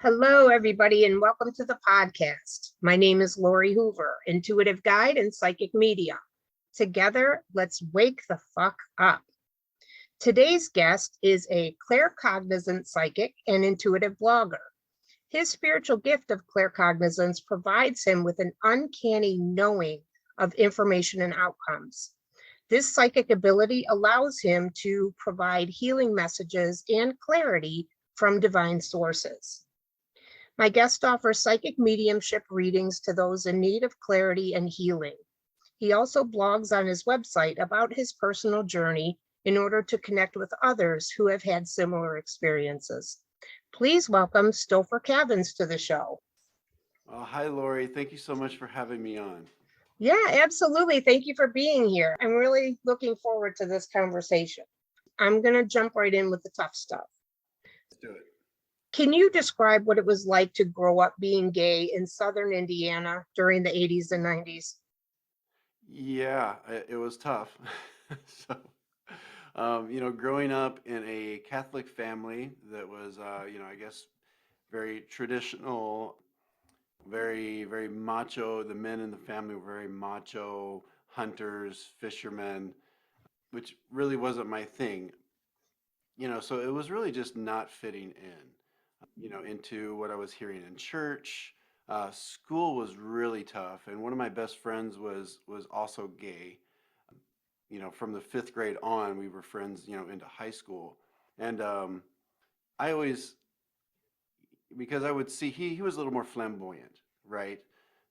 Hello, everybody, and welcome to the podcast. My name is Lori Hoover, intuitive guide and psychic medium. Together, let's wake the fuck up. Today's guest is a claircognizant psychic and intuitive blogger. His spiritual gift of claircognizance provides him with an uncanny knowing of information and outcomes. This psychic ability allows him to provide healing messages and clarity from divine sources. My guest offers psychic mediumship readings to those in need of clarity and healing. He also blogs on his website about his personal journey in order to connect with others who have had similar experiences. Please welcome Stopher Cavins to the show. Hi, Lori. Thank you so much for having me on. Yeah, absolutely. Thank you for being here. I'm really looking forward to this conversation. I'm going to jump right in with the tough stuff. Let's do it. Can you describe what it was like to grow up being gay in Southern Indiana during the 80s and 90s? Yeah, it was tough. Growing up in a Catholic family that was, I guess, very traditional, very, very macho. The men in the family were very macho, hunters, fishermen, which really wasn't my thing. So it was really just not fitting into what I was hearing in church. School was really tough, and one of my best friends was also gay. From the fifth grade on, we were friends. Into high school, and I always, because I would see he was a little more flamboyant, right?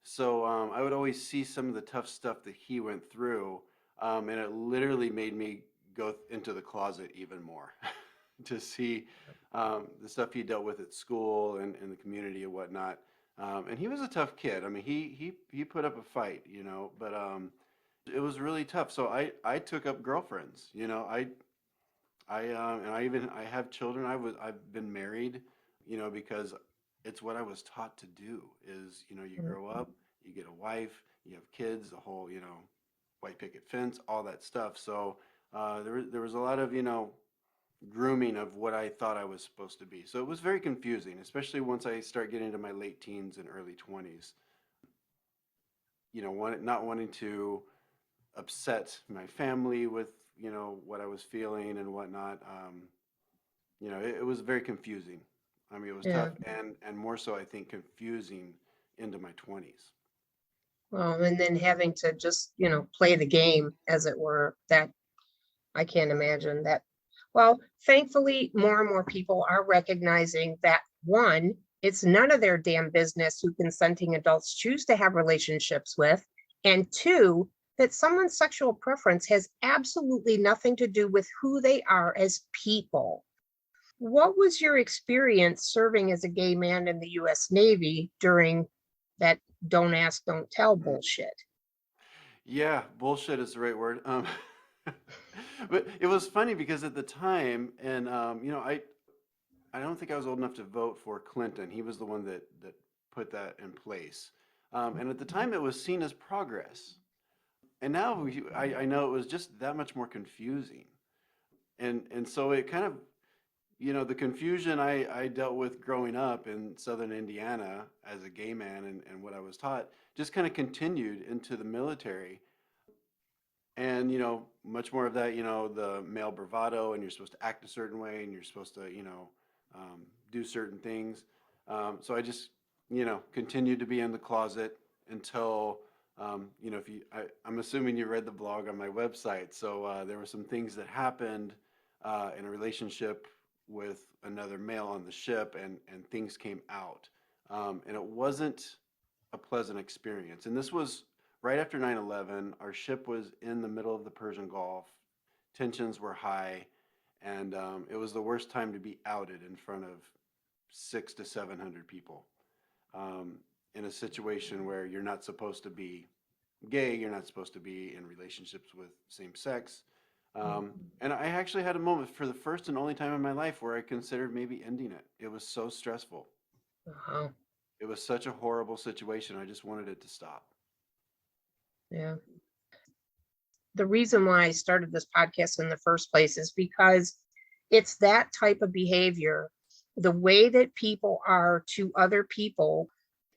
So I would always see some of the tough stuff that he went through, and it literally made me go into the closet even more to see the stuff he dealt with at school and in the community and whatnot. And he was a tough kid. I mean, he put up a fight, but it was really tough. So I took up girlfriends, I have children. I've been married, because it's what I was taught to do. Is you grow up, you get a wife, you have kids, the whole white picket fence, all that stuff. So there was a lot of grooming of what I thought I was supposed to be. So it was very confusing, especially once I start getting into my late teens and early 20s. Not wanting to upset my family with what I was feeling and whatnot. It was very confusing. I mean, it was Yeah. tough, and more so, I think, confusing into my 20s. Well, and then having to just, play the game, as it were, that I can't imagine that. Well, thankfully, more and more people are recognizing that, one, it's none of their damn business who consenting adults choose to have relationships with, and two, that someone's sexual preference has absolutely nothing to do with who they are as people. What was your experience serving as a gay man in the US Navy during that don't ask, don't tell bullshit? Yeah, bullshit is the right word. But it was funny because at the time, and I don't think I was old enough to vote for Clinton. He was the one that put that in place, and at the time, it was seen as progress. And now I know it was just that much more confusing, and so it kind of the confusion I dealt with growing up in Southern Indiana as a gay man and what I was taught just kind of continued into the military. And much more of that, the male bravado, and you're supposed to act a certain way, and you're supposed to do certain things. So I just continued to be in the closet until if I'm assuming you read the blog on my website. So there were some things that happened in a relationship with another male on the ship, and things came out, and it wasn't a pleasant experience. And this was right after 9/11. Our ship was in the middle of the Persian Gulf. Tensions were high, and it was the worst time to be outed in front of 600 to 700 people, in a situation where you're not supposed to be gay, you're not supposed to be in relationships with same sex. And I actually had a moment for the first and only time in my life where I considered maybe ending it. It was so stressful. Wow. It was such a horrible situation. I just wanted it to stop. Yeah. The reason why I started this podcast in the first place is because it's that type of behavior The way that people are to other people,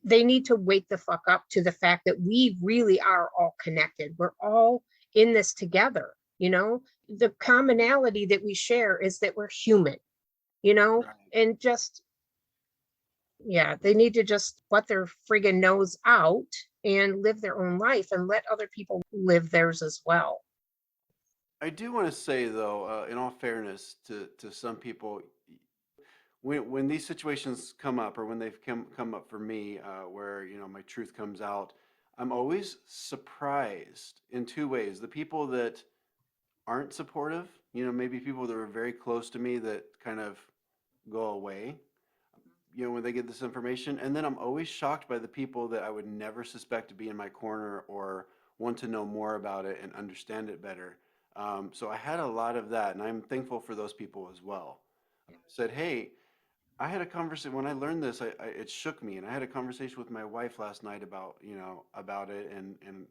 they need to wake the fuck up to the fact that we really are all connected. We're all in this together. The commonality that we share is that we're human, Right. and just, yeah, they need to just let their friggin' nose out and live their own life and let other people live theirs as well. I do want to say though, in all fairness to some people, when these situations come up, or when they've come up for me, where my truth comes out, I'm always surprised in two ways. The people that aren't supportive, maybe people that are very close to me that kind of go away, when they get this information. And then I'm always shocked by the people that I would never suspect to be in my corner or want to know more about it and understand it better. So I had a lot of that, and I'm thankful for those people as well. Said, hey, I had a conversation when I learned this. It shook me, and I had a conversation with my wife last night about it, and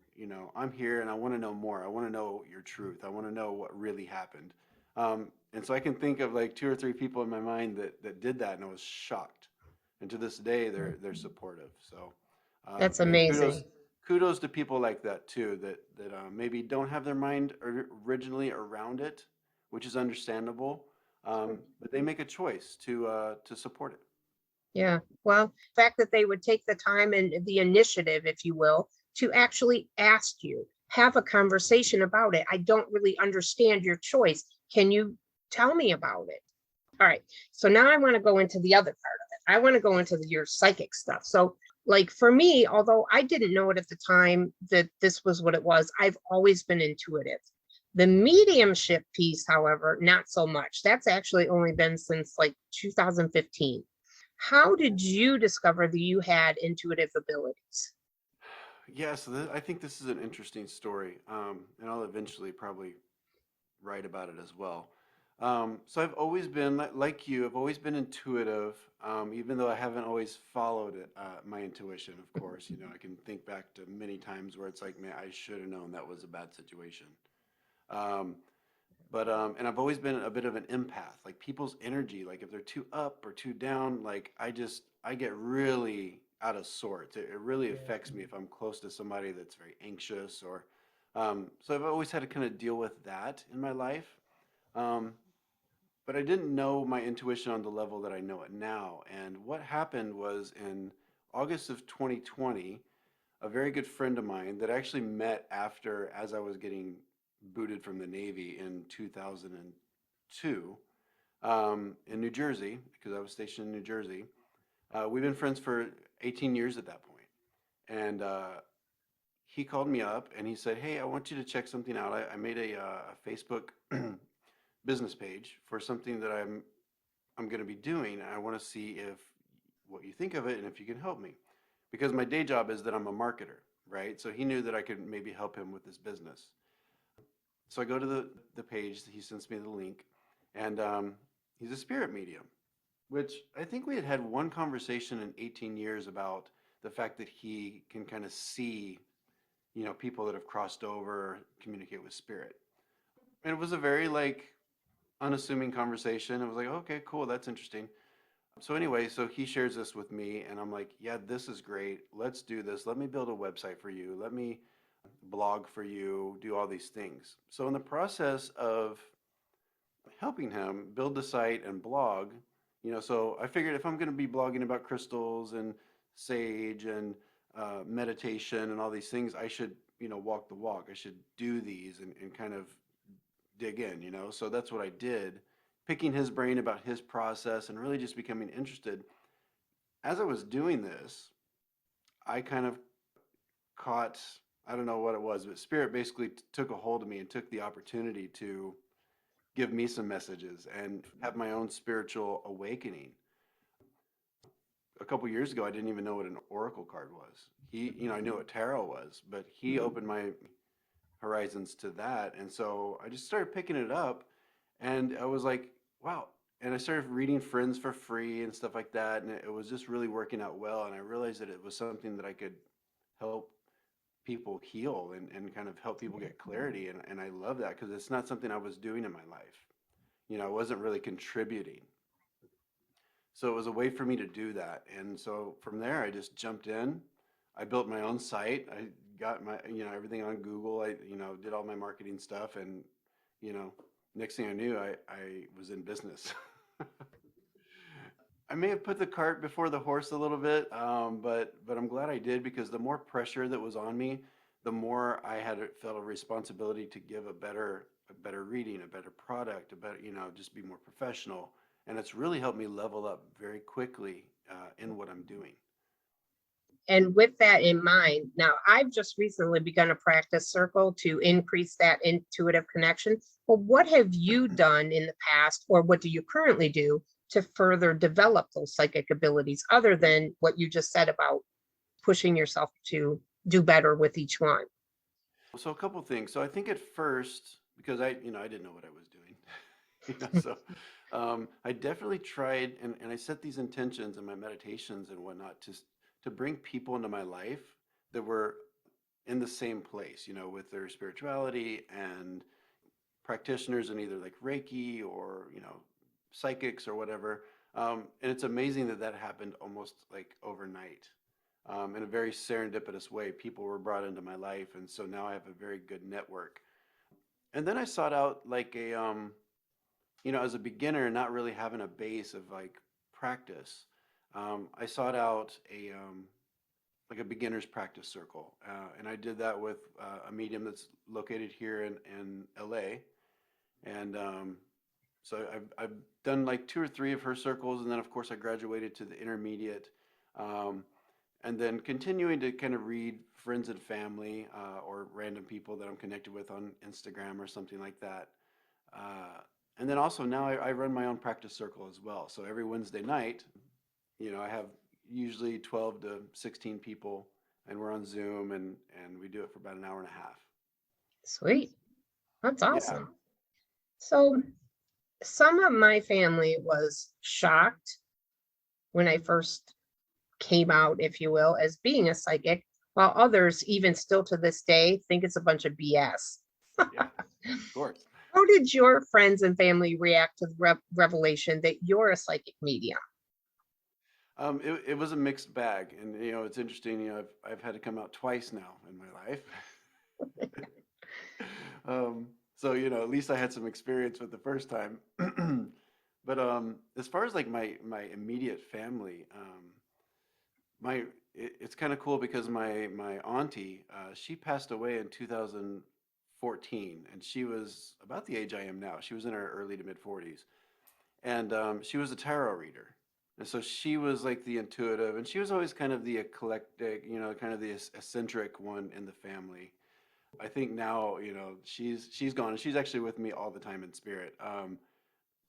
I'm here, and I want to know more. I want to know your truth. I want to know what really happened. And so I can think of like two or three people in my mind that did that, and I was shocked. And to this day, they're supportive. So, That's and amazing. kudos to people like that too, that maybe don't have their mind originally around it, which is understandable, but they make a choice to support it. Yeah. Well, the fact that they would take the time and the initiative, if you will, to actually ask you, have a conversation about it. I don't really understand your choice. Can you tell me about it? All right. So now I want to go into the other part of it. I want to go into your psychic stuff. So, like for me, although I didn't know it at the time that this was what it was, I've always been intuitive. The mediumship piece, however, not so much. That's actually only been since like 2015. How did you discover that you had intuitive abilities? Yeah, so I think this is an interesting story, and I'll eventually probably write about it as well. So I've always been like you. I've always been intuitive, even though I haven't always followed it. My intuition, of course. I can think back to many times where it's like, man, I should have known that was a bad situation. Um, and I've always been a bit of an empath. Like people's energy, like if they're too up or too down, like I get really out of sorts. It really affects me if I'm close to somebody that's very anxious or. So I've always had to kind of deal with that in my life. Um, but I didn't know my intuition on the level that I know it now. And what happened was in August of 2020, a very good friend of mine that I actually met after, as I was getting booted from the Navy in 2002, in New Jersey, because I was stationed in New Jersey. We've been friends for 18 years at that point. And he called me up and he said, hey, I want you to check something out. I made a Facebook business page for something that I'm going to be doing. And I want to see if what you think of it and if you can help me. Because my day job is that I'm a marketer, right? So he knew that I could maybe help him with this business. So I go to the page, he sends me the link, and he's a spirit medium, which I think we had had one conversation in 18 years about the fact that he can kind of see, people that have crossed over, communicate with spirit. And it was a very like unassuming conversation. It was like, okay, cool, that's interesting. So anyway, so he shares this with me, and I'm like, yeah, this is great. Let's do this. Let me build a website for you. Let me blog for you, do all these things. So in the process of helping him build the site and blog, so I figured if I'm going to be blogging about crystals and sage and meditation and all these things, I should, walk the walk. I should do these and kind of dig in. So that's what I did, picking his brain about his process and really just becoming interested. As I was doing this, I kind of caught, I don't know what it was, but spirit basically took a hold of me and took the opportunity to give me some messages and have my own spiritual awakening. A couple years ago, I didn't even know what an oracle card was. I knew what tarot was, but he opened my horizons to that. And so I just started picking it up and I was like, wow. And I started reading Friends for free and stuff like that. And it was just really working out well. And I realized that it was something that I could help people heal and kind of help people get clarity. And I love that because it's not something I was doing in my life. I wasn't really contributing. So it was a way for me to do that. And so from there, I just jumped in. I built my own site. I got my, everything on Google. I, did all my marketing stuff. And, you know, next thing I knew, I was in business. I may have put the cart before the horse a little bit, but I'm glad I did, because the more pressure that was on me, the more I had felt a responsibility to give a better reading, a better product, a better, just be more professional, and it's really helped me level up very quickly in what I'm doing. And with that in mind, now I've just recently begun a practice circle to increase that intuitive connection. But what have you done in the past, or what do you currently do to further develop those psychic abilities, other than what you just said about pushing yourself to do better with each one? So a couple things. So I think at first, because I didn't know what I was doing, so I definitely tried, and I set these intentions in my meditations and whatnot to bring people into my life that were in the same place, with their spirituality and practitioners in either like Reiki or, psychics or whatever. And it's amazing that that happened almost like overnight. In a very serendipitous way, people were brought into my life, and so now I have a very good network. And then I sought out like as a beginner, not really having a base of like practice, I sought out like a beginner's practice circle, and I did that with a medium that's located here in LA, and so I've done like two or three of her circles, and then of course I graduated to the intermediate, um, and then continuing to kind of read friends and family, or random people that I'm connected with on Instagram or something like that. Uh, and then also now I run my own practice circle as well. So every Wednesday night, I have usually 12 to 16 people, and we're on Zoom, and we do it for about an hour and a half. Sweet. That's Yeah. awesome. So some of my family was shocked when I first came out, if you will, as being a psychic, while others, even still to this day, think it's a bunch of BS. Yeah, of course. How did your friends and family react to the revelation that you're a psychic medium? It was a mixed bag, and it's interesting. I've had to come out twice now in my life. So at least I had some experience with the first time. But as far as like my immediate family, it's kind of cool because my auntie, she passed away in 2014, and she was about the age I am now. She was in her early to mid 40s, and she was a tarot reader. And so she was like the intuitive, and she was always kind of the eclectic, kind of the eccentric one in the family. I think now, she's gone, and she's actually with me all the time in spirit.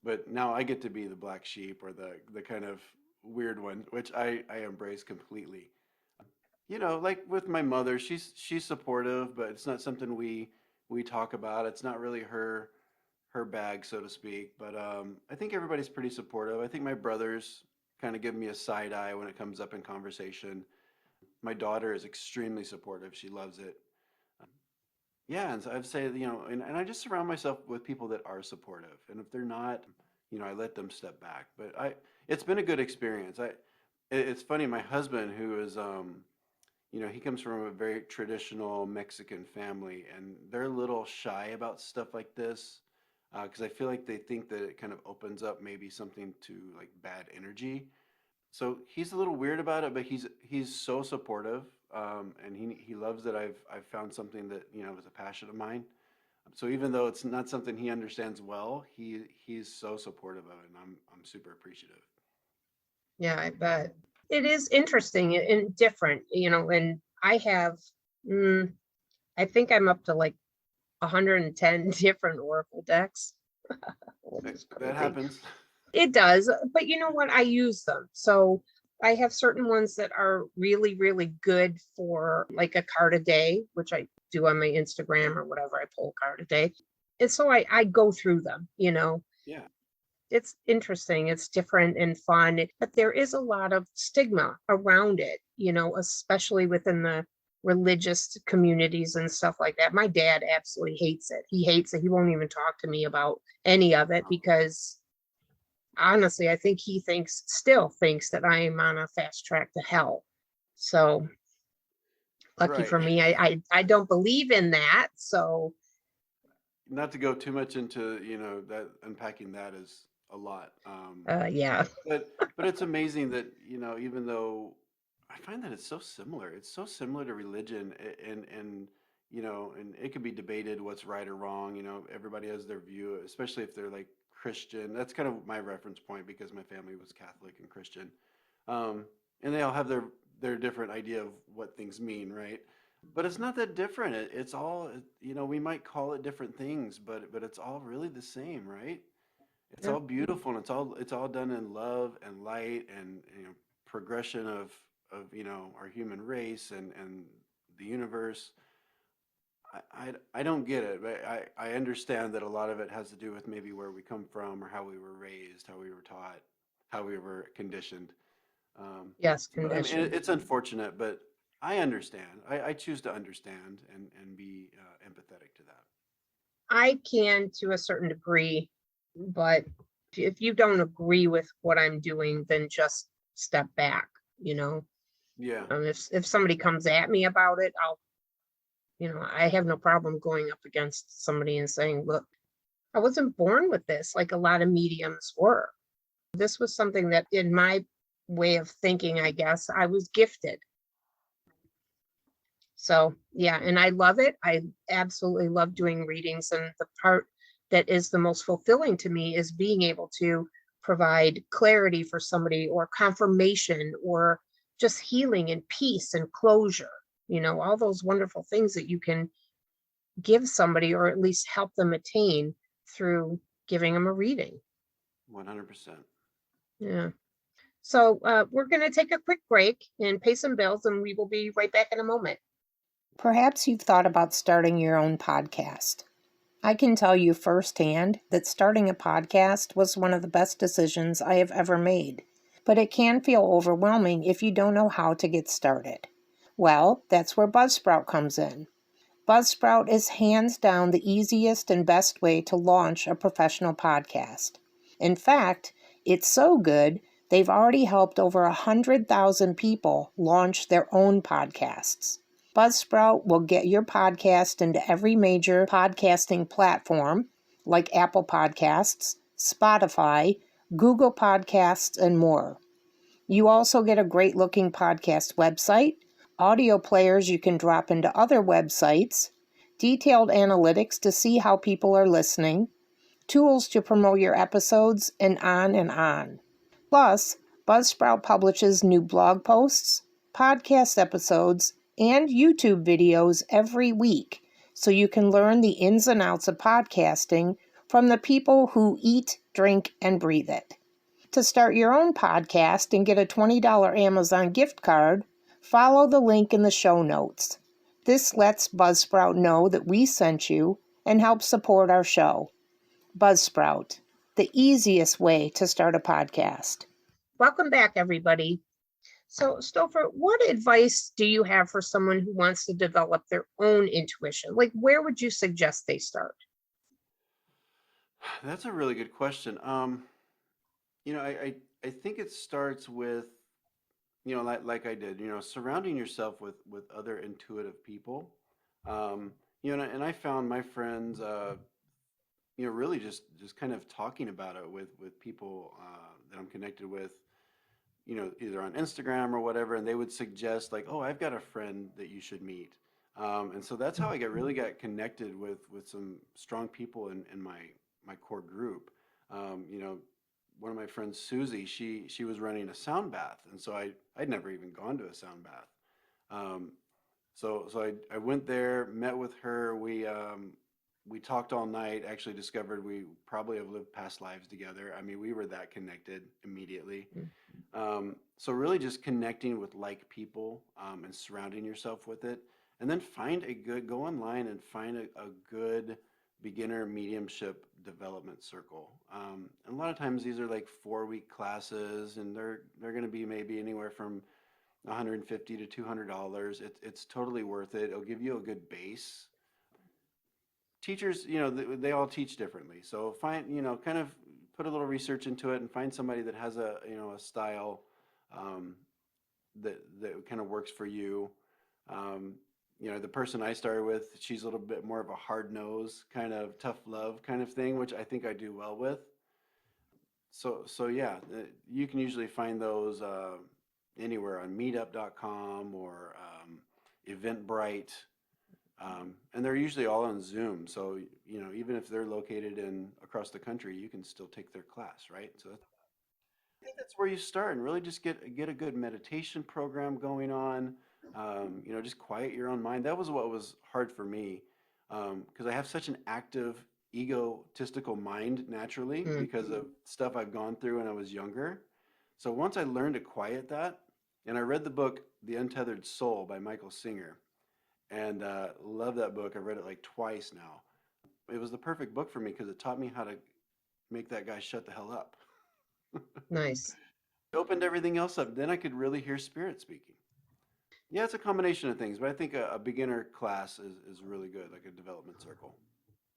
But now I get to be the black sheep, or the kind of weird one, which I embrace completely. Like with my mother, she's supportive, but it's not something we talk about. It's not really her bag, so to speak. But I think everybody's pretty supportive. I think my brothers kind of give me a side eye when it comes up in conversation. My daughter is extremely supportive. She loves it. Yeah, and so I'd say, and I just surround myself with people that are supportive. And if they're not, I let them step back. But it's been a good experience. It's funny, my husband, who is, he comes from a very traditional Mexican family, and they're a little shy about stuff like this, because I feel like they think that it kind of opens up maybe something to like bad energy. So he's a little weird about it, but he's so supportive, and he loves that I've found something that is a passion of mine. So even though it's not something he understands well, he's so supportive of it, and I'm super appreciative. Yeah, I bet. It is interesting and different, and I have, mm, I think I'm up to like 110 different Oracle decks. Which is That crazy. happens. It does, but you know what? I use them. So I have certain ones that are really, really good for like a card a day, which I do on my Instagram or whatever. I pull a card a day. And so I go through them. Yeah. It's interesting, it's different and fun, but there is a lot of stigma around it, especially within the religious communities and stuff like that. My dad absolutely hates it. He hates it. He won't even talk to me about any of it because honestly, I think he still thinks that I am on a fast track to hell. So lucky Right. for me, I don't believe in that. So Not to go too much into, that unpacking that is a lot. yeah. But it's amazing that, even though I find that it's so similar to religion and and it can be debated what's right or wrong, everybody has their view, especially if they're like Christian. That's kind of my reference point because my family was Catholic and Christian. Um, and they all have their different idea of what things mean, right? But it's not that different. It's all, we might call it different things, but it's all really the same, right? It's Yeah. all beautiful and it's all done in love and light and progression of our human race and the universe. I don't get it, but I understand that a lot of it has to do with maybe where we come from or how we were raised, how we were taught, how we were conditioned. Yes, So I mean, condition. it's unfortunate, but I understand. I choose to understand and be empathetic to that. I can to a certain degree, but if you don't agree with what I'm doing, then just step back, you know. Yeah. If somebody comes at me about it, I have no problem going up against somebody and saying, look, I wasn't born with this like a lot of mediums were. This was something that in my way of thinking, I guess, I was gifted. So, yeah, and I love it. I absolutely love doing readings. And the part that is the most fulfilling to me is being able to provide clarity for somebody or confirmation or just healing and peace and closure, all those wonderful things that you can give somebody or at least help them attain through giving them a reading. 100%. Yeah. So we're going to take a quick break and pay some bills, and we will be right back in a moment. Perhaps you've thought about starting your own podcast. I can tell you firsthand that starting a podcast was one of the best decisions I have ever made, but it can feel overwhelming if you don't know how to get started. Well, that's where Buzzsprout comes in. Buzzsprout is hands down the easiest and best way to launch a professional podcast. In fact, it's so good, they've already helped over 100,000 people launch their own podcasts. Buzzsprout will get your podcast into every major podcasting platform like Apple Podcasts, Spotify, Google Podcasts, and more. You also get a great-looking podcast website, audio players you can drop into other websites, detailed analytics to see how people are listening, tools to promote your episodes, and on and on. Plus, Buzzsprout publishes new blog posts, podcast episodes, and YouTube videos every week, so you can learn the ins and outs of podcasting from the people who eat, drink, and breathe it. To start your own podcast and get a $20 Amazon gift card, follow the link in the show notes. This lets Buzzsprout know that we sent you and helps support our show. Buzzsprout, the easiest way to start a podcast. Welcome back, everybody. So, Stopher, what advice do you have for someone who wants to develop their own intuition? Like, where would you suggest they start? That's a really good question. I think it starts with, like I did, surrounding yourself with other intuitive people. And I found my friends, really just kind of talking about it with people that I'm connected with, either on Instagram or whatever, and they would suggest like, "Oh, I've got a friend that you should meet." And so that's how I really got connected with some strong people in my core group. One of my friends, Susie, she was running a sound bath, and so I'd never even gone to a sound bath. Um, so I went there, met with her. We talked all night. Actually, discovered we probably have lived past lives together. I mean, we were that connected immediately. So really, just connecting with like people and surrounding yourself with it, and then go online and find a good beginner mediumship development circle. And a lot of times these are like 4-week classes, and they're going to be maybe anywhere from $150 to $200. It's totally worth it. It'll give you a good base. Teachers, they all teach differently. So kind of put a little research into it and find somebody that has a, a style um, that kind of works for you. Um, the person I started with, she's a little bit more of a hard nose, kind of tough love kind of thing, which I think I do well with. So yeah, you can usually find those anywhere on meetup.com or Eventbrite. And they're usually all on Zoom. So, even if they're located in across the country, you can still take their class, right? So I think that's where you start and really just get a good meditation program going on. Just quiet your own mind. That was what was hard for me because I have such an active, egotistical mind naturally Mm. because of stuff I've gone through when I was younger. So once I learned to quiet that, and I read the book The Untethered Soul by Michael Singer, and love that book. I've read it like twice now. It was the perfect book for me because it taught me how to make that guy shut the hell up. Nice. It opened everything else up. Then I could really hear spirit speaking. Yeah, it's a combination of things, but I think a beginner class is really good, like a development circle.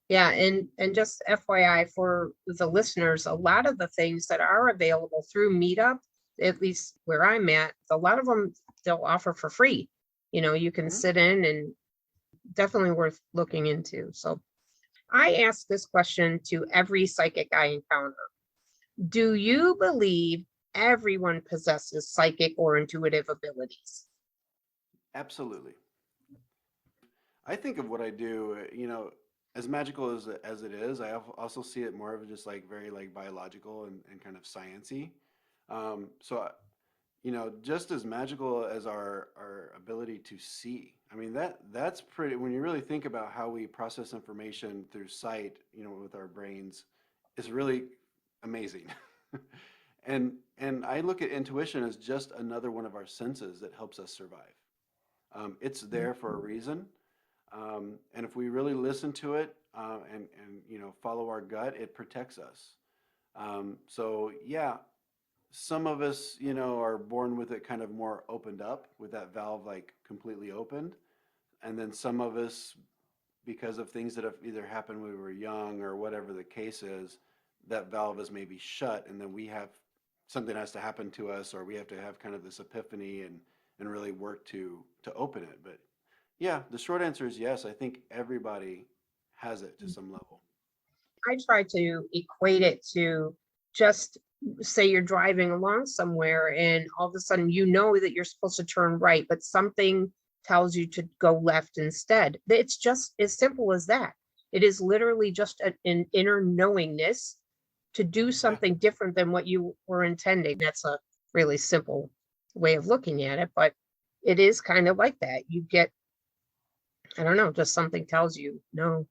Yeah, and just FYI for the listeners, a lot of the things that are available through Meetup, at least where I'm at, a lot of them they'll offer for free. You can Mhm. sit in, and definitely worth looking into. So I ask this question to every psychic I encounter. Do you believe everyone possesses psychic or intuitive abilities? Absolutely. I think of what I do, as magical as it is, also see it more of just like very like biological and kind of sciency. So just as magical as our ability to see. I mean, that's pretty, when you really think about how we process information through sight, with our brains, is really amazing. And I look at intuition as just another one of our senses that helps us survive. It's there for a reason. And if we really listen to it and follow our gut, it protects us. So yeah, some of us, are born with it kind of more opened up, with that valve like completely opened. And then some of us, because of things that have either happened when we were young or whatever the case is, that valve is maybe shut. And then we have something has to happen to us, or we have to have kind of this epiphany and really work to open it. But yeah, the short answer is yes. I think everybody has it to some level. I try to equate it to just say you're driving along somewhere and all of a sudden you know that you're supposed to turn right, but something tells you to go left instead. It's just as simple as that. It is literally just an inner knowingness to do Yeah, something different than what you were intending. That's a really simple way of looking at it, but it is kind of like that. You get, I don't know, just something tells you, no,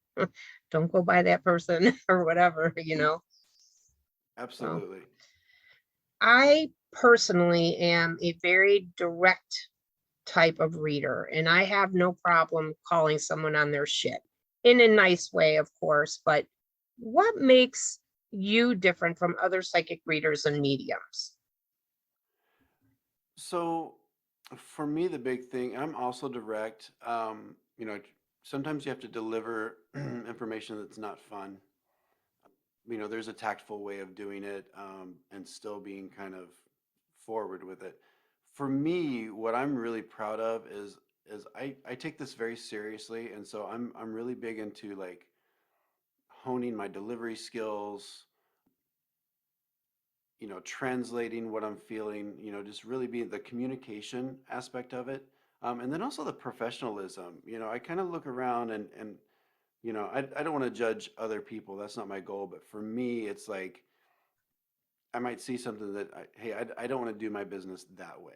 don't go by that person or whatever. So absolutely. I personally am a very direct type of reader, and I have no problem calling someone on their shit in a nice way, of course. But what makes you different from other psychic readers and mediums? So for me, the big thing, I'm also direct. Sometimes you have to deliver information that's not fun. There's a tactful way of doing it and still being kind of forward with it. For me, what I'm really proud of is I take this very seriously, and so I'm really big into like honing my delivery skills, translating what I'm feeling, just really being the communication aspect of it. And then also the professionalism. I kind of look around and I don't want to judge other people. That's not my goal. But for me, it's like I might see something that, hey, I don't want to do my business that way.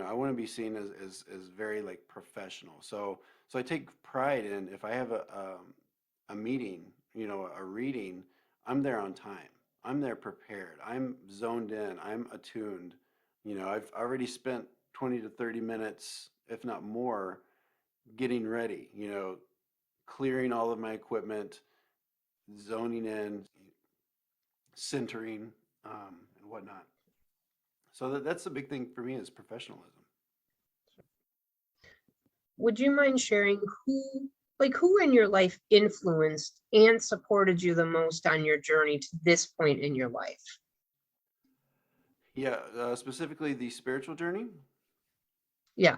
I want to be seen as very like professional. So I take pride in if I have a meeting, a reading, I'm there on time. I'm there prepared. I'm zoned in. I'm attuned. I've already spent 20 to 30 minutes, if not more, getting ready, clearing all of my equipment, zoning in, centering, and whatnot. So that's the big thing for me is professionalism. Would you mind sharing who Like, who in your life influenced and supported you the most on your journey to this point in your life? Yeah, specifically the spiritual journey. Yeah.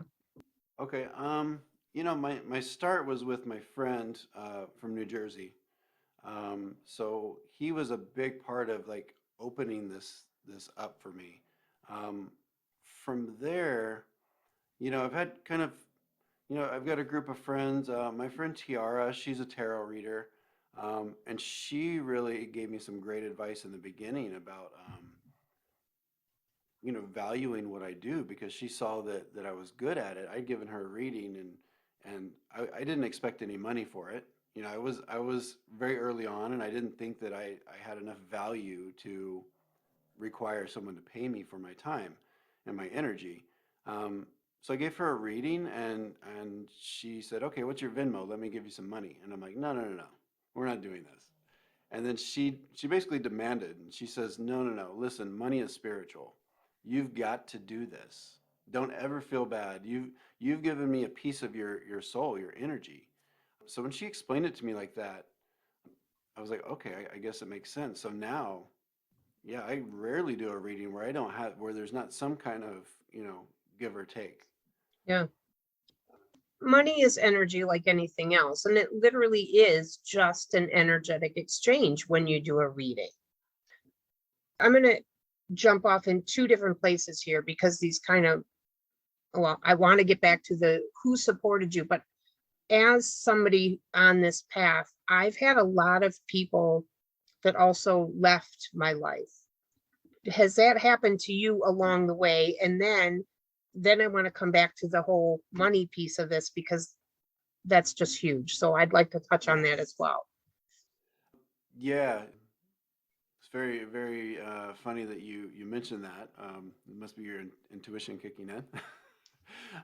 Okay. My start was with my friend from New Jersey. So he was a big part of like opening this up for me. Um, from there, I've had kind of, I've got a group of friends. My friend Tiara, she's a tarot reader, and she really gave me some great advice in the beginning about, valuing what I do because she saw that I was good at it. I'd given her a reading and I didn't expect any money for it. I was very early on and I didn't think that I had enough value to require someone to pay me for my time and my energy. So I gave her a reading and she said, "Okay, what's your Venmo? Let me give you some money." And I'm like, "No, no, no, no. We're not doing this." And then she basically demanded, and she says, "No, no, no. Listen, money is spiritual. You've got to do this. Don't ever feel bad. You've given me a piece of your soul, your energy." So when she explained it to me like that, I was like, "Okay, I guess it makes sense." So now, yeah, I rarely do a reading where there's not some kind of, give or take. Yeah. Money is energy like anything else, and it literally is just an energetic exchange when you do a reading. I'm going to jump off in two different places here because these kind of, well, I want to get back to the who supported you, but as somebody on this path, I've had a lot of people that also left my life. Has that happened to you along the way? And then I want to come back to the whole money piece of this because that's just huge. So I'd like to touch on that as well. Yeah, it's very, very funny that you mentioned that. It must be your intuition kicking in.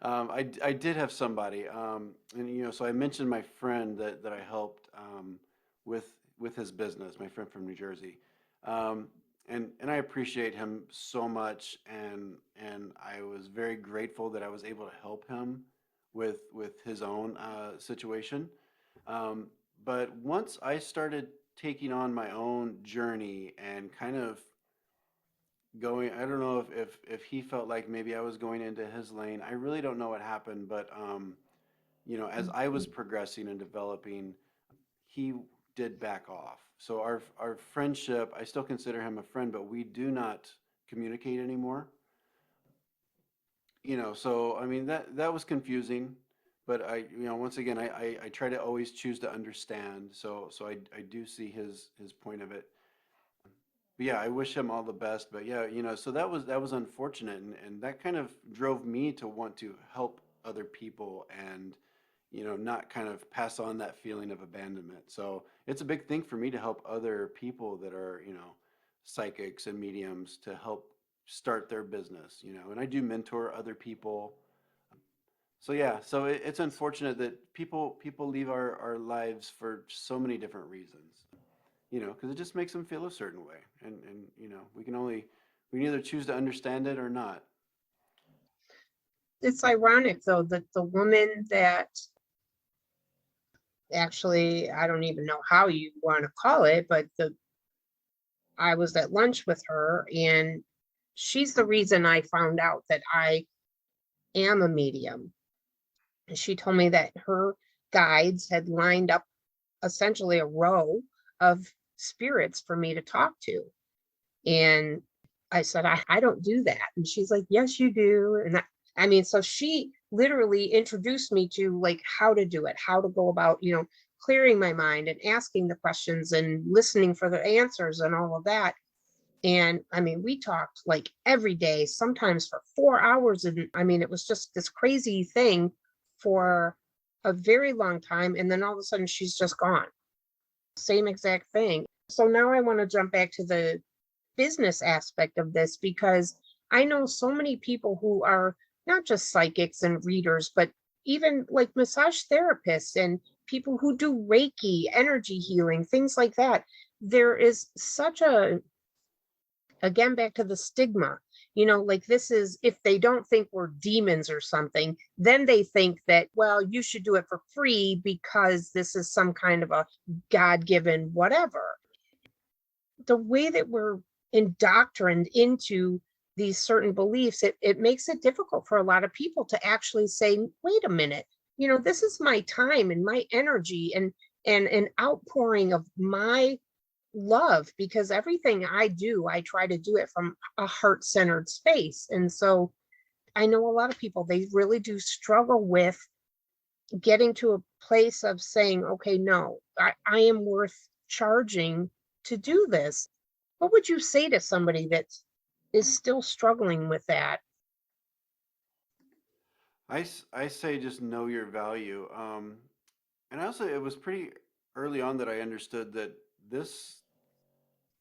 I did have somebody, and so I mentioned my friend that I helped with his business. My friend from New Jersey, and I appreciate him so much, and I was very grateful that I was able to help him with his own situation. Um, but once I started taking on my own journey and kind of going, I don't know if he felt like maybe I was going into his lane. I really don't know what happened, but as I was progressing and developing, he did back off. So our friendship, I still consider him a friend, but we do not communicate anymore. So I mean that was confusing, but once again I try to always choose to understand. So I do see his point of it. But yeah, I wish him all the best. But yeah, so that was unfortunate, and that kind of drove me to want to help other people and not kind of pass on that feeling of abandonment. So it's a big thing for me to help other people that are psychics and mediums to help start their business. And I do mentor other people. So yeah, so it's unfortunate that people leave our lives for so many different reasons, because it just makes them feel a certain way, and we can either choose to understand it or not. It's ironic though that the woman that actually, I don't even know how you want to call it, but I was at lunch with her and she's the reason I found out that I am a medium. And she told me that her guides had lined up essentially a row of spirits for me to talk to. And I said, I don't do that. And she's like, yes, you do. And I mean, so she literally introduced me to like how to do it, how to go about, clearing my mind and asking the questions and listening for the answers and all of that. And I mean, we talked like every day, sometimes for 4 hours. And I mean, it was just this crazy thing for a very long time. And then all of a sudden, she's just gone. Same exact thing. So now I want to jump back to the business aspect of this because I know so many people who are not just psychics and readers, but even like massage therapists and people who do Reiki, energy healing, things like that. There is such a, again, back to the stigma. like this is, if they don't think we're demons or something, then they think that, well, you should do it for free because this is some kind of a God-given whatever. The way that we're indoctrined into these certain beliefs, it makes it difficult for a lot of people to actually say, wait a minute, this is my time and my energy and an outpouring of my love, because everything I do, I try to do it from a heart-centered space. And so I know a lot of people, they really do struggle with getting to a place of saying, okay, no, I am worth charging to do this. What would you say to somebody that is still struggling with that? I say just know your value. And also, it was pretty early on that I understood that this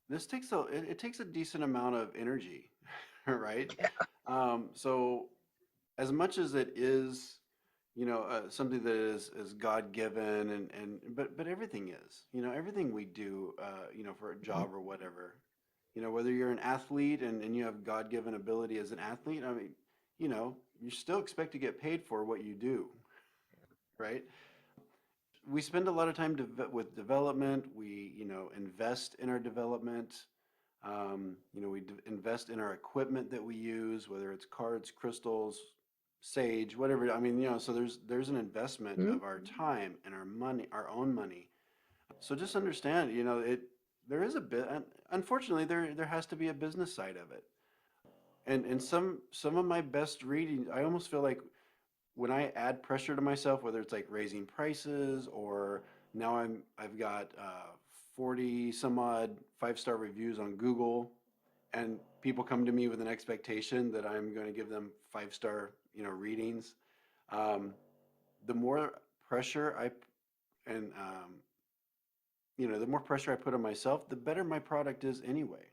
this takes it takes a decent amount of energy, right? So as much as it is, something that is God given, but everything is, everything we do, for a job or whatever, whether you're an athlete and you have God given ability as an athlete, I mean, you still expect to get paid for what you do, right? We spend a lot of time with development. We, invest in our development. We invest in our equipment that we use, whether it's cards, crystals, sage, whatever. I mean, so there's an investment Mhm. of our time and our money, our own money. So just understand, there is a bit. Unfortunately, there has to be a business side of it. And some of my best reading, I almost feel like when I add pressure to myself, whether it's like raising prices or now I've got 40 some odd 5-star reviews on Google, and people come to me with an expectation that I'm going to give them 5-star readings. Um, the more pressure and the more pressure I put on myself, the better my product is anyway.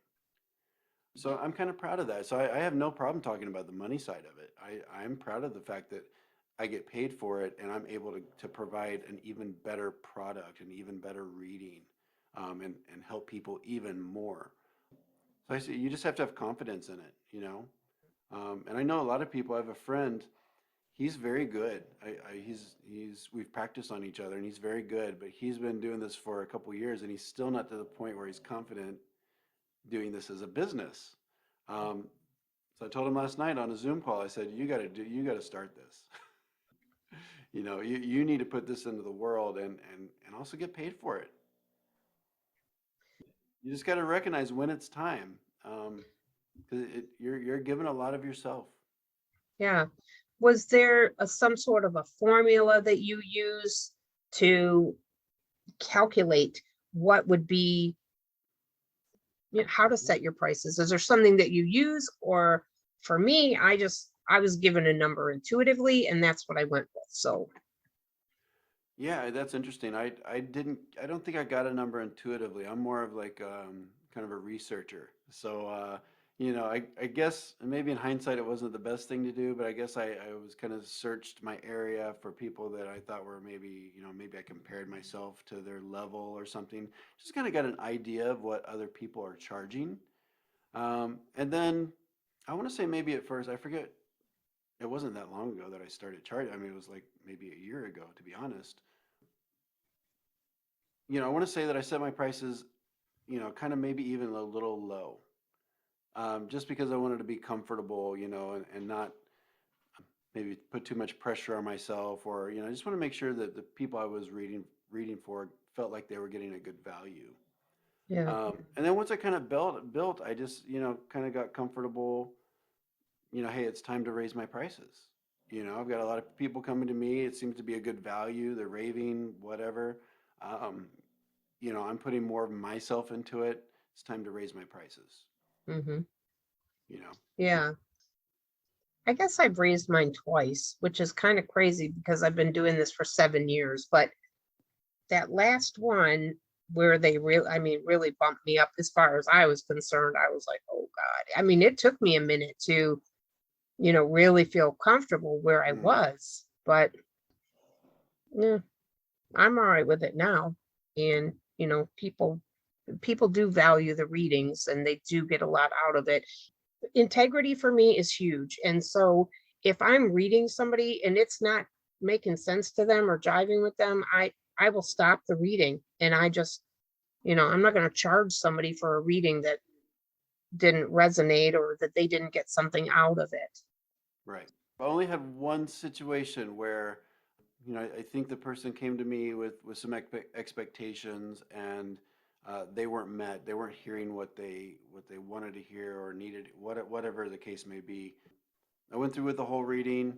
So I'm kind of proud of that. So I have no problem talking about the money side of it. I'm proud of the fact that I get paid for it and I'm able to provide an even better product, an even better reading, and help people even more. So I say you just have to have confidence in it, And I know a lot of people. I have a friend. He's very good. We've practiced on each other, and he's very good. But he's been doing this for a couple years, and he's still not to the point where he's confident doing this as a business. Um, so I told him last night on a Zoom call. I said, you got to start this. You need to put this into the world and also get paid for it. You just got to recognize when it's time, because you're giving a lot of yourself. Yeah. Was there some sort of a formula that you use to calculate what would be, how to set your prices? Is there something that you use? Or for me, I was given a number intuitively and that's what I went with. So Yeah, that's interesting. I don't think I got a number intuitively. I'm more of like kind of a researcher. So I guess maybe in hindsight it wasn't the best thing to do, but I guess I was kind of searched my area for people that I thought were maybe I compared myself to their level or something. Just kind of got an idea of what other people are charging. And then I want to say maybe at first, I forget, it wasn't that long ago that I started charging. I mean, it was like maybe a year ago, to be honest. I want to say that I set my prices, kind of maybe even a little low, just because I wanted to be comfortable, and not maybe put too much pressure on myself, or I just want to make sure that the people I was reading for felt like they were getting a good value. yeah. And then once I kind of built, I just kind of got comfortable. Hey, it's time to raise my prices. I've got a lot of people coming to me. It seems to be a good value. They're raving, whatever. Um, I'm putting more of myself into it. It's time to raise my prices, Hmm. you know. Yeah. I guess I've raised mine twice, which is kind of crazy because I've been doing this for 7 years. But that last one where they really, I mean, really bumped me up as far as I was concerned, I was like, oh God. I mean, it took me a minute to, really feel comfortable where I Mm. was, but yeah, I'm all right with it now. And, people do value the readings and they do get a lot out of it. integrity for me is huge. And so if I'm reading somebody and it's not making sense to them or jiving with them, I will stop the reading. And I just, I'm not going to charge somebody for a reading that didn't resonate or that they didn't get something out of it. Right. I only had one situation where, I think the person came to me with some expectations, and they weren't met. They weren't hearing what they wanted to hear or needed, whatever the case may be. I went through with the whole reading.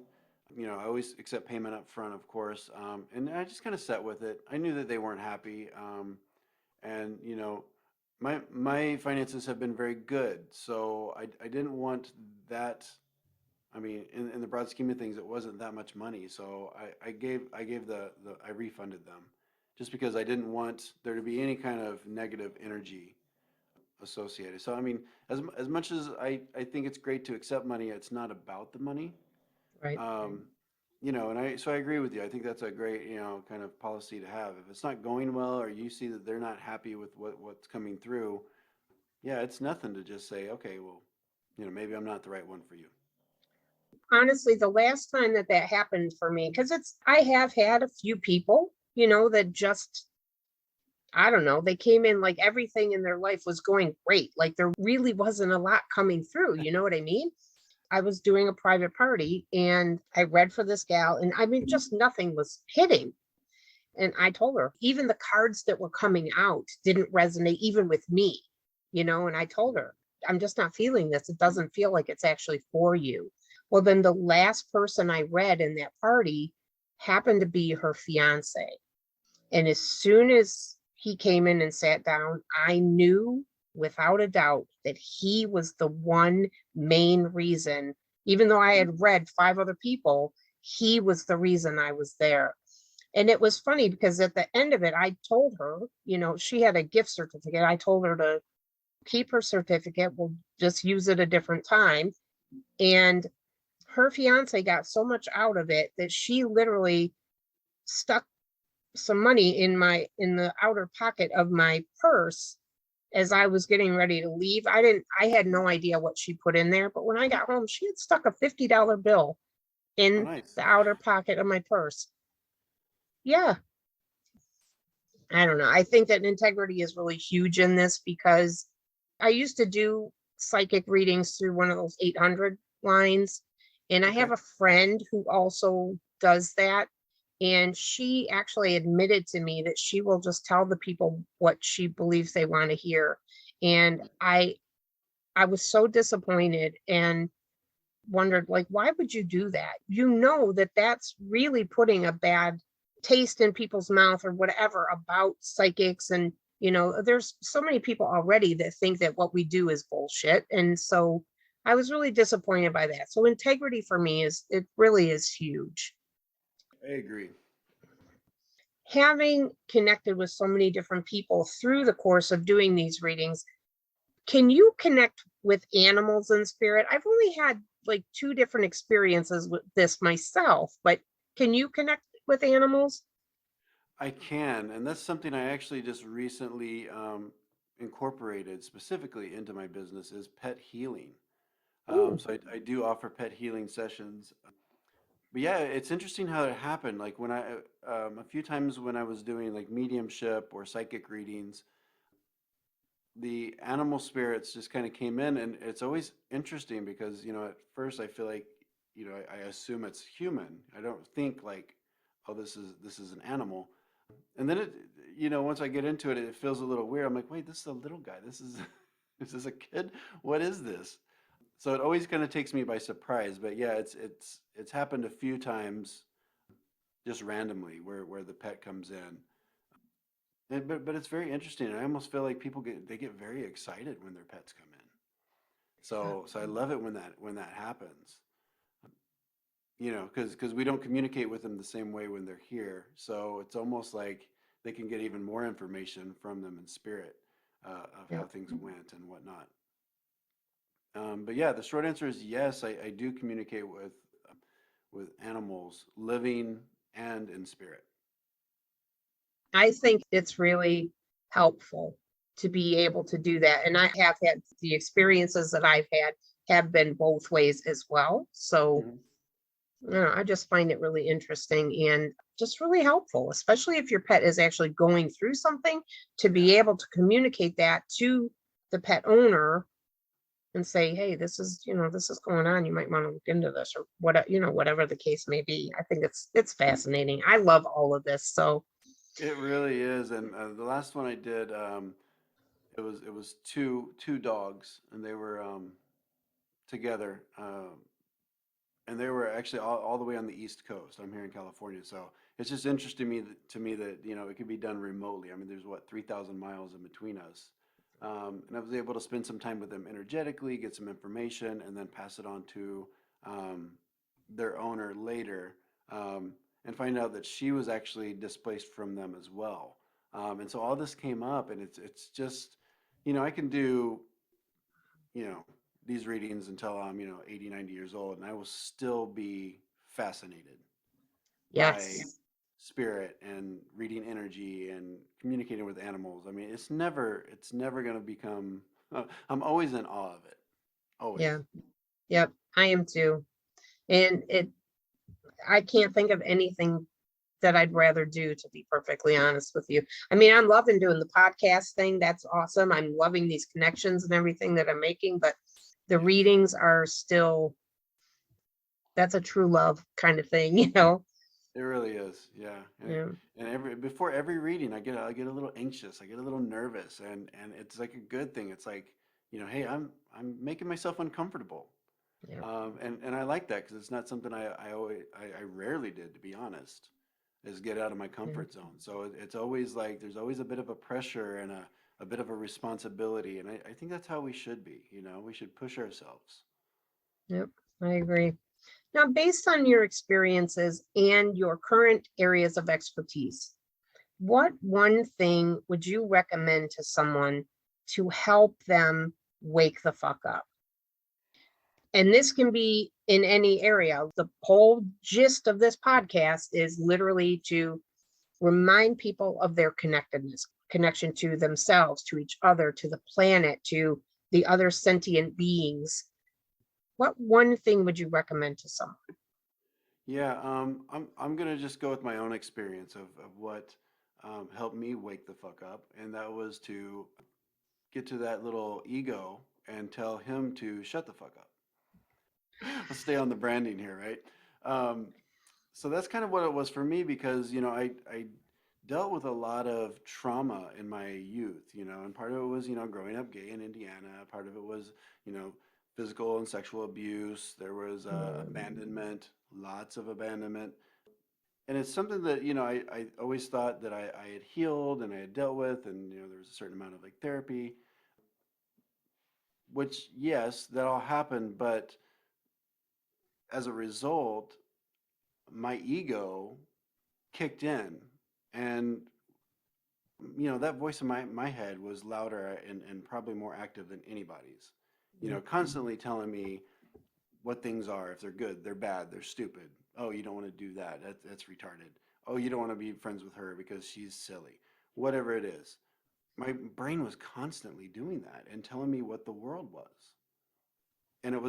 I always accept payment up front, of course, and I just kind of sat with it. I knew that they weren't happy, and my finances have been very good, so I didn't want that. I mean, in the broad scheme of things, it wasn't that much money, so I refunded them, just because I didn't want there to be any kind of negative energy associated. So I mean, as much as I think it's great to accept money, it's not about the money. Right. Um, and I agree with you. I think that's a great, kind of policy to have. If it's not going well, or you see that they're not happy with what's coming through, yeah, it's nothing to just say, okay, well, maybe I'm not the right one for you. Honestly, the last time that happened for me, because I have had a few people, that just, I don't know, they came in like everything in their life was going great. Like there really wasn't a lot coming through. You know what I mean? I was doing a private party and I read for this gal, and I mean, just nothing was hitting. And I told her, even the cards that were coming out didn't resonate even with me, and I told her, I'm just not feeling this. It doesn't feel like it's actually for you. Well, then the last person I read in that party happened to be her fiance. And as soon as he came in and sat down, I knew without a doubt that he was the one main reason. Even though I had read 5 other people, he was the reason I was there. And it was funny because at the end of it, I told her, she had a gift certificate. I told her to keep her certificate. We'll just use it a different time. And her fiance got so much out of it that she literally stuck some money in the outer pocket of my purse as I was getting ready to leave. I had no idea what she put in there, but when I got home, she had stuck a $50 bill Oh, in nice. the outer pocket of my purse. Yeah. I don't know. I think that integrity is really huge in this because I used to do psychic readings through one of those 800 lines. And I have Okay. a friend who also does that. And she actually admitted to me that she will just tell the people what she believes they want to hear. And I was so disappointed and wondered, like, why would you do that? That that's really putting a bad taste in people's mouth or whatever about psychics. And there's so many people already that think that what we do is bullshit. And so I was really disappointed by that. So integrity for me it really is huge. I agree. Having connected with so many different people through the course of doing these readings, can you connect with animals in spirit? I've only had like 2 different experiences with this myself, but can you connect with animals? I can, and that's something I actually just recently incorporated specifically into my business is pet healing. Ooh, So I do offer pet healing sessions. But yeah, it's interesting how it happened. Like when a few times when I was doing like mediumship or psychic readings, the animal spirits just kind of came in, and it's always interesting because, at first I feel like, I assume it's human. I don't think like, oh, this is an animal. And then once I get into it, it feels a little weird. I'm like, wait, this is a little guy. This is, is this a kid? What is this? So it always kind of takes me by surprise. But yeah, it's happened a few times just randomly where the pet comes in. But it's very interesting. I almost feel like people get very excited when their pets come in. So I love it when that happens. Because we don't communicate with them the same way when they're here. So it's almost like they can get even more information from them in spirit of yeah. how things went and whatnot. But yeah, the short answer is yes. I do communicate with animals, living and in spirit. I think it's really helpful to be able to do that. And I have had the experiences that I've had have been both ways as well. So, Mhm. I just find it really interesting and just really helpful, especially if your pet is actually going through something, to be able to communicate that to the pet owner and say, hey, this is, this is going on. You might want to look into this, or whatever the case may be. I think it's fascinating. I love all of this. So It really is. And the last one I did, it was two dogs, and they were together, and they were actually all the way on the East Coast. I'm here in California, so it's just interesting to me that it could be done remotely. I mean, there's what 3,000 miles in between us, and I was able to spend some time with them energetically, get some information, and then pass it on to um, their owner later, and find out that she was actually displaced from them as well. And so all this came up, and it's just, I can do, you know, these readings until I'm, 80, 90 years old, and I will still be fascinated by yes, spirit and reading energy and communicating with animals. I mean, it's never going to become, I'm always in awe of it. Always. yeah, yep, I am too. And I can't think of anything that I'd rather do, to be perfectly honest with you. I mean, I'm loving doing the podcast thing. That's awesome. I'm loving these connections and everything that I'm making, but the Yeah. readings are still, that's a true love kind of thing, It really is, yeah. Yeah. And before every reading, I get a little anxious, I get a little nervous, and it's like a good thing. It's like, hey, I'm making myself uncomfortable, Yeah. and I like that because it's not something I rarely did, to be honest, is get out of my Yeah. comfort zone. So it's always like there's always a bit of a pressure and a bit of a responsibility, and I think that's how we should be. We should push ourselves. Yep. I agree. Now, based on your experiences and your current areas of expertise, what one thing would you recommend to someone to help them wake the fuck up? And this can be in any area. The whole gist of this podcast is literally to remind people of their connectedness, connection to themselves, to each other, to the planet, to the other sentient beings. What one thing would you recommend to someone? Yeah, I'm gonna just go with my own experience of what helped me wake the fuck up, and that was to get to that little ego and tell him to shut the fuck up. Let's stay on the branding here, right? Um, so that's kind of what it was for me because I dealt with a lot of trauma in my youth, and part of it was growing up gay in Indiana. Part of it was you know physical and sexual abuse. There was abandonment, lots of abandonment, and it's something that I always thought that I had healed and I had dealt with, and there was a certain amount of like therapy, which yes, that all happened, but as a result, my ego kicked in, and that voice in my head was louder and probably more active than anybody's, constantly telling me what things are, if they're good, they're bad, they're stupid. Oh, you don't want to do that. That's retarded. Oh, you don't want to be friends with her because she's silly. Whatever it is. My brain was constantly doing that and telling me what the world was. And it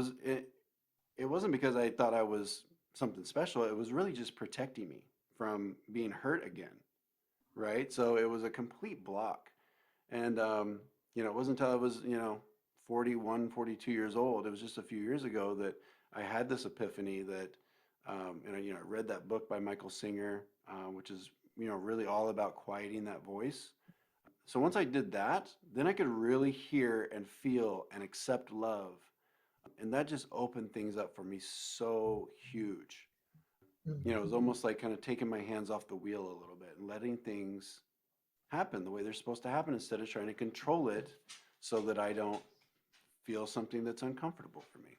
wasn't because I thought I was something special. It was really just protecting me from being hurt again, right? So it was a complete block. And it wasn't until I was, 41, 42 years old. It was just a few years ago that I had this epiphany that, and I read that book by Michael Singer, which is, really all about quieting that voice. So once I did that, then I could really hear and feel and accept love. And that just opened things up for me so huge. It was almost like kind of taking my hands off the wheel a little bit and letting things happen the way they're supposed to happen instead of trying to control it so that I don't feel something that's uncomfortable for me.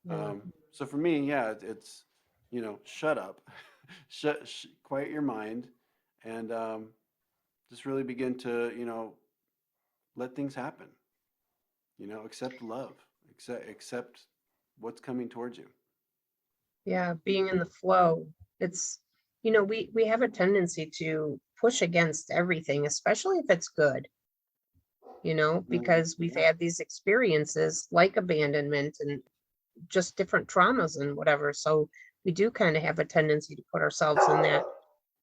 Yeah. So for me, yeah, it's shut up, quiet your mind, and just really begin to let things happen. Accept love, accept what's coming towards you. Yeah, being in the flow. It's, we have a tendency to push against everything, especially if it's good. you know, because we've Yeah. had these experiences like abandonment and just different traumas and whatever. So we do kind of have a tendency to put ourselves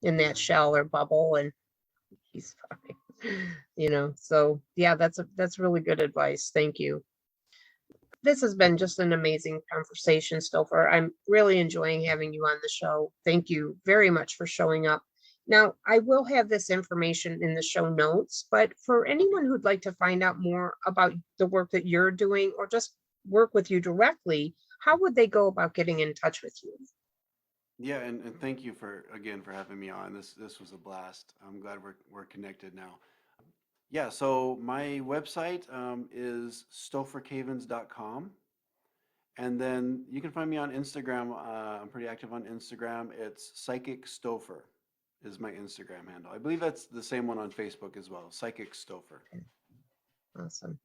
in that shell or bubble, and he's fine. You know, so yeah, that's really good advice. Thank you. This has been just an amazing conversation, Stopher. I'm really enjoying having you on the show. Thank you very much for showing up. Now, I will have this information in the show notes, but for anyone who'd like to find out more about the work that you're doing or just work with you directly, how would they go about getting in touch with you? Yeah, and thank you for again for having me on. This was a blast. I'm glad we're connected now. Yeah, so my website is stophercavins.com. And then you can find me on Instagram. I'm pretty active on Instagram. It's Psychic Stopher is my Instagram handle. I believe that's the same one on Facebook as well, Psychic Stopher. Awesome.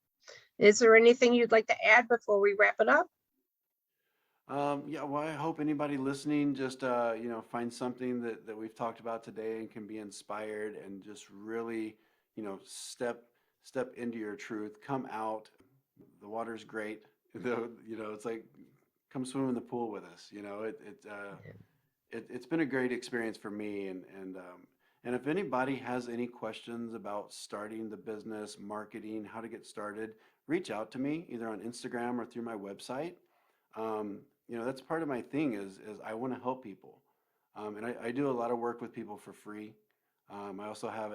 Is there anything you'd like to add before we wrap it up? Yeah, well, I hope anybody listening just finds something that we've talked about today and can be inspired and just really, step into your truth. Come out. The water's great. It's like come swim in the pool with us. It's been a great experience for me, and if anybody has any questions about starting the business, marketing, how to get started, reach out to me either on Instagram or through my website. That's part of my thing is I want to help people, and I do a lot of work with people for free. I also have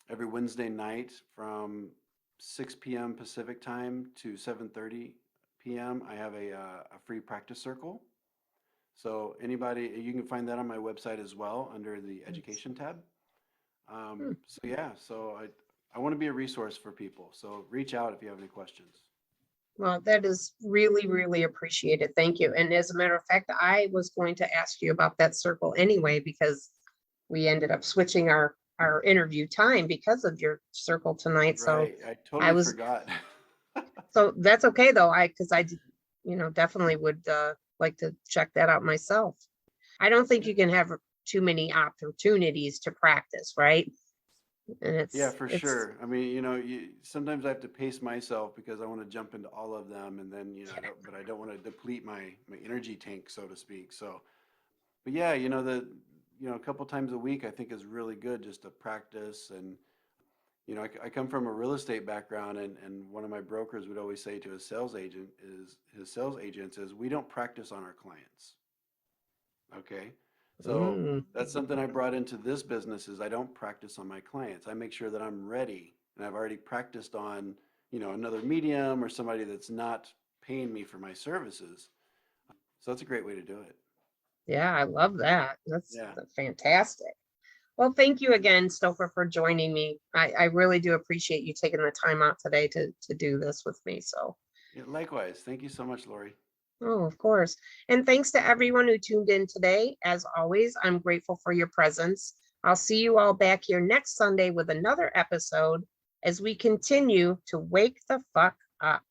every Wednesday night from 6 p.m. Pacific time to 7:30 p.m. I have a free practice circle. So anybody, you can find that on my website as well under the education tab. Hmm. So yeah, so I want to be a resource for people. So reach out if you have any questions. Well, that is really, really appreciated. Thank you. And as a matter of fact, I was going to ask you about that circle anyway, because we ended up switching our interview time because of your circle tonight. So Right, I I totally was, forgot. so that's okay though. Because definitely would like to check that out myself. I don't think you can have too many opportunities to practice, right? And Yeah, it's, for it's, sure. I mean, sometimes I have to pace myself because I want to jump into all of them, and then but I don't want to deplete my energy tank, so to speak. So, but yeah, a couple times a week I think is really good just to practice. And I come from a real estate background, and one of my brokers would always say to his sales agents is we don't practice on our clients. Okay. So mm, that's something I brought into this business is I don't practice on my clients. I make sure that I'm ready and I've already practiced on, another medium or somebody that's not paying me for my services. So that's a great way to do it. yeah, I love that. That's Yeah. fantastic. Well, thank you again, Stopher, for joining me. I really do appreciate you taking the time out today to do this with me. So, Yeah, likewise. Thank you so much, Lori. oh, of course. And thanks to everyone who tuned in today. As always, I'm grateful for your presence. I'll see you all back here next Sunday with another episode as we continue to wake the fuck up.